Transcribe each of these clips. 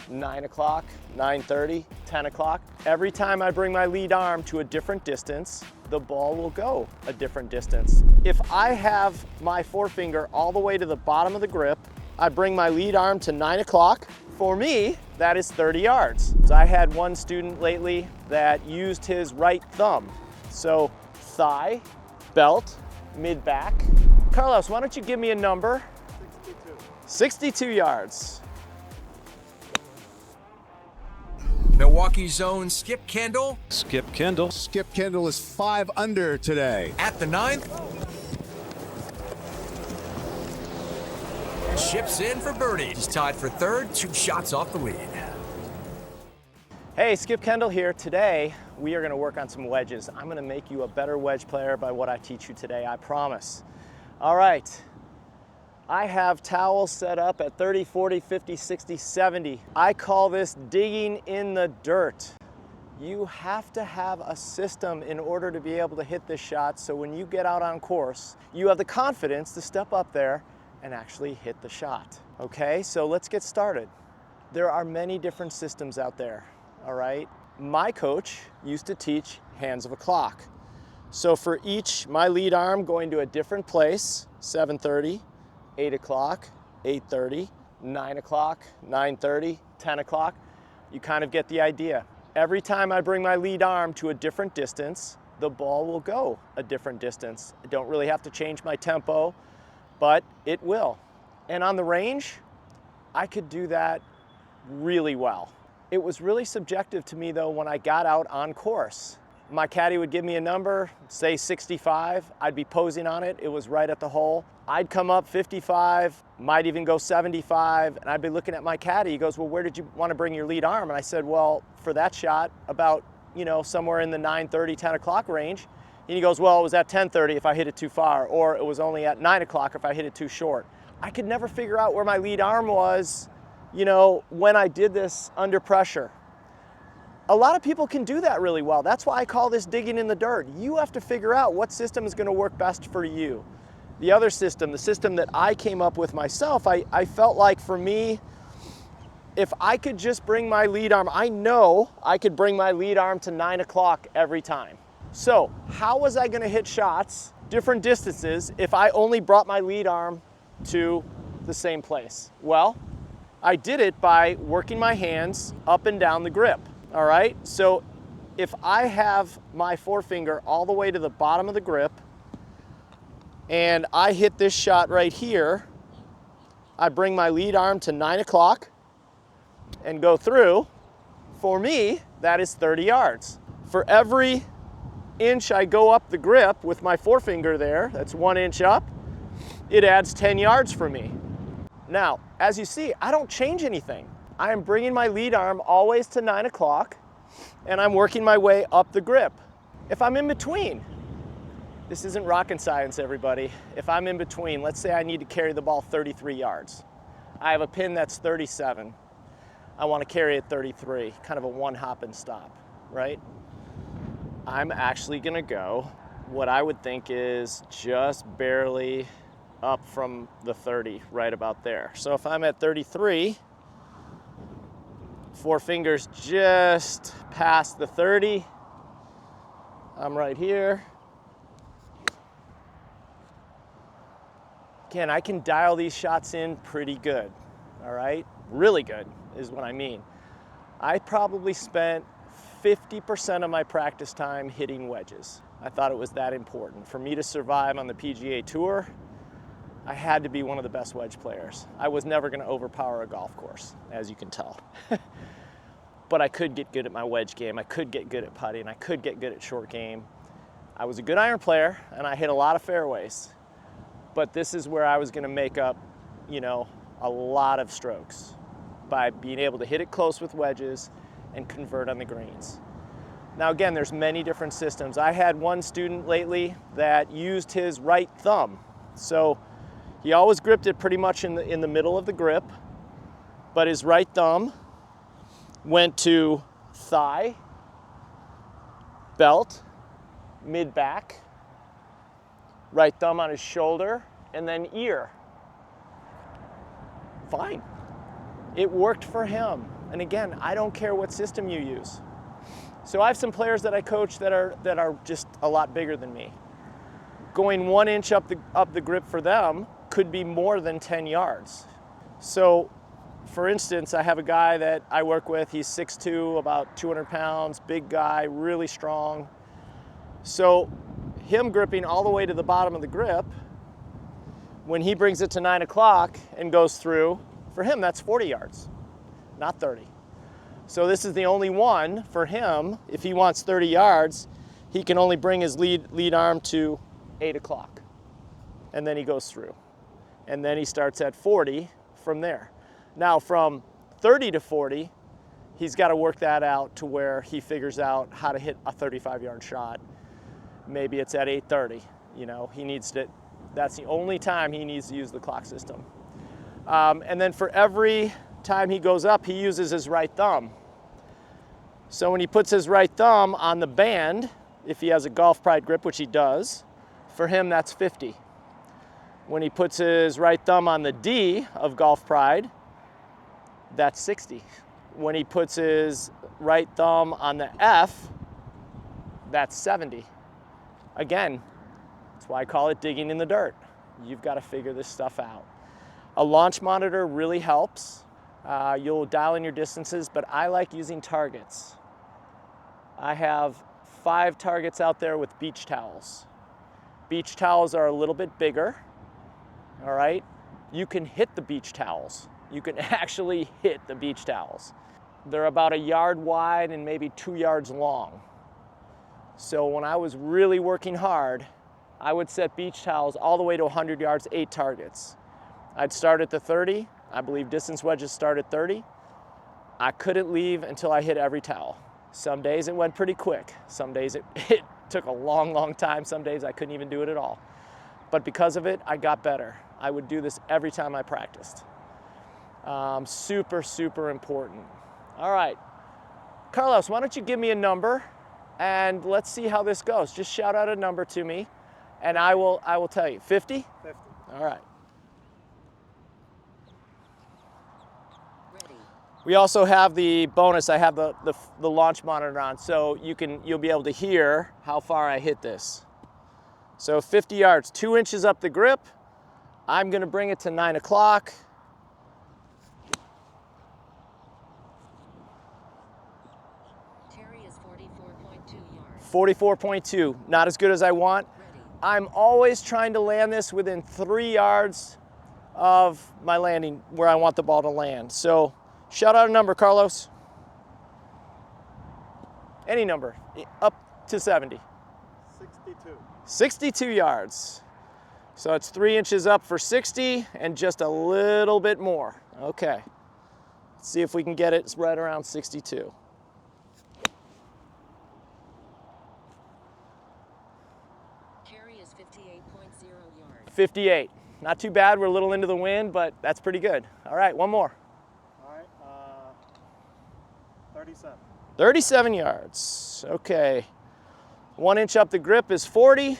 9 o'clock, 9:30, 10 o'clock. Every time I bring my lead arm to a different distance, the ball will go a different distance. If I have my forefinger all the way to the bottom of the grip, I bring my lead arm to 9 o'clock. For me, that is 30 yards. So I had one student lately that used his right thumb. So thigh, belt, mid-back. Carlos, why don't you give me a number? 62. 62 yards. Milwaukee's own Skip Kendall. Skip Kendall. Skip Kendall is 5 under today. At the 9th. Chips in for birdie. He's tied for 3rd, 2 shots off the lead. Hey, Skip Kendall here. Today, we are gonna work on some wedges. I'm gonna make you a better wedge player by what I teach you today, I promise. All right. I have towels set up at 30, 40, 50, 60, 70. I call this digging in the dirt. You have to have a system in order to be able to hit this shot, so when you get out on course, you have the confidence to step up there and actually hit the shot. Okay, so let's get started. There are many different systems out there, all right? My coach used to teach hands of a clock. So for each, my lead arm going to a different place, 7:30, 8 o'clock, 8:30, 9 o'clock, 9:30, 10 o'clock. You kind of get the idea. Every time I bring my lead arm to a different distance, the ball will go a different distance. I don't really have to change my tempo, but it will. And on the range, I could do that really well. It was really subjective to me though when I got out on course. My caddy would give me a number, say 65, I'd be posing on it, it was right at the hole. I'd come up 55, might even go 75, and I'd be looking at my caddy. He goes, well, where did you want to bring your lead arm? And I said, well, for that shot, about, somewhere in the 9:30, 10 o'clock range. And he goes, well, it was at 10:30 if I hit it too far, or it was only at 9 o'clock if I hit it too short. I could never figure out where my lead arm was, when I did this under pressure. A lot of people can do that really well. That's why I call this digging in the dirt. You have to figure out what system is going to work best for you. The other system, the system that I came up with myself, I felt like for me, if I could just bring my lead arm, I know I could bring my lead arm to 9 o'clock every time. So how was I going to hit shots, different distances, if I only brought my lead arm to the same place? Well, I did it by working my hands up and down the grip. All right, so if I have my forefinger all the way to the bottom of the grip and I hit this shot right here, I bring my lead arm to 9 o'clock and go through. For me, that is 30 yards. For every inch I go up the grip with my forefinger there, that's 1 inch up, it adds 10 yards for me. Now, as you see, I don't change anything. I am bringing my lead arm always to 9 o'clock and I'm working my way up the grip. If I'm in between, this isn't rocket science, everybody. If I'm in between, let's say I need to carry the ball 33 yards. I have a pin that's 37. I want to carry it 33, kind of a one hop and stop, right? I'm actually gonna go what I would think is just barely up from the 30, right about there. So if I'm at 33, 4 fingers just past the 30. I'm right here. Again, I can dial these shots in pretty good, all right? Really good is what I mean. I probably spent 50% of my practice time hitting wedges. I thought it was that important. For me to survive on the PGA Tour, I had to be one of the best wedge players. I was never gonna overpower a golf course, as you can tell. But I could get good at my wedge game. I could get good at putting. I could get good at short game. I was a good iron player and I hit a lot of fairways. But this is where I was gonna make up, a lot of strokes by being able to hit it close with wedges and convert on the greens. Now again, there's many different systems. I had one student lately that used his right thumb. So he always gripped it pretty much in the middle of the grip, but his right thumb went to thigh, belt, mid-back, right thumb on his shoulder, and then ear. Fine. It worked for him. And again, I don't care what system you use. So I have some players that I coach that are just a lot bigger than me. Going 1 inch up the grip for them could be more than 10 yards. So for instance, I have a guy that I work with, he's 6'2", about 200 pounds, big guy, really strong. So him gripping all the way to the bottom of the grip, when he brings it to 9 o'clock and goes through, for him that's 40 yards, not 30. So this is the only one for him. If he wants 30 yards, he can only bring his lead arm to 8 o'clock. And then he goes through. And then he starts at 40 from there. Now from 30 to 40, he's got to work that out to where he figures out how to hit a 35-yard shot. Maybe it's at 8:30. You know, he needs to, that's the only time he needs to use the clock system. And then for every time he goes up, he uses his right thumb. So when he puts his right thumb on the band, if he has a Golf Pride grip, which he does, for him that's 50. When he puts his right thumb on the D of Golf Pride, that's 60. When he puts his right thumb on the F, that's 70. Again, that's why I call it digging in the dirt. You've got to figure this stuff out. A launch monitor really helps. You'll dial in your distances, but I like using targets. I have 5 targets out there with beach towels. Beach towels are a little bit bigger, all right? You can hit the beach towels. You can actually hit the beach towels. They're about 1 yard wide and maybe 2 yards long. So when I was really working hard, I would set beach towels all the way to 100 yards, 8 targets. I'd start at the 30. I believe distance wedges start at 30. I couldn't leave until I hit every towel. Some days it went pretty quick. Some days it took a long, long time. Some days I couldn't even do it at all. But because of it, I got better. I would do this every time I practiced. Super, super important. All right. Carlos, why don't you give me a number and let's see how this goes. Just shout out a number to me and I will tell you. 50? 50. All right. We also have the bonus. I have the launch monitor on, so you'll be able to hear how far I hit this. So 50 yards, 2 inches up the grip. I'm going to bring it to 9 o'clock. Terry is 44.2 yards. 44.2, not as good as I want. Ready. I'm always trying to land this within 3 yards of my landing where I want the ball to land. So shout out a number, Carlos. Any number, up to 70. 62. 62 yards. So it's 3 inches up for 60 and just a little bit more. Okay. Let's see if we can get it right around 62. Terry is 58.0 yards. 58. Not too bad. We're a little into the wind, but that's pretty good. All right, one more. All right, 37. 37 yards. Okay. 1 inch up the grip is 40.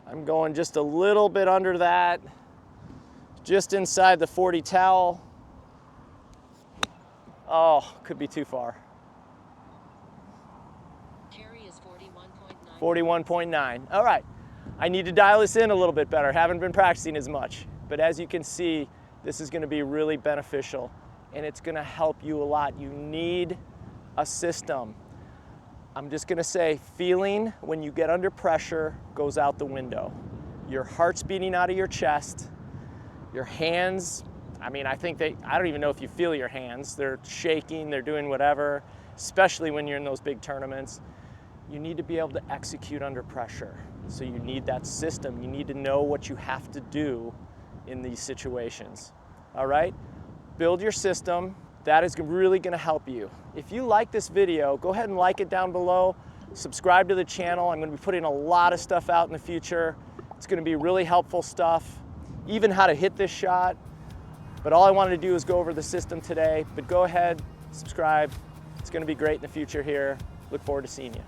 I'm going just a little bit under that, just inside the 40 towel. Oh, could be too far. Terry is 41.9. 41.9. All right. I need to dial this in a little bit better. Haven't been practicing as much. But as you can see, this is going to be really beneficial and it's going to help you a lot. You need a system. I'm just going to say feeling when you get under pressure goes out the window. Your heart's beating out of your chest. Your hands, I don't even know if you feel your hands. They're shaking, they're doing whatever, especially when you're in those big tournaments. You need to be able to execute under pressure. So you need that system. You need to know what you have to do in these situations. All right? Build your system. That is really going to help you. If you like this video, go ahead and like it down below. Subscribe to the channel. I'm going to be putting a lot of stuff out in the future. It's going to be really helpful stuff, even how to hit this shot. But all I wanted to do is go over the system today. But go ahead, subscribe. It's going to be great in the future here. Look forward to seeing you.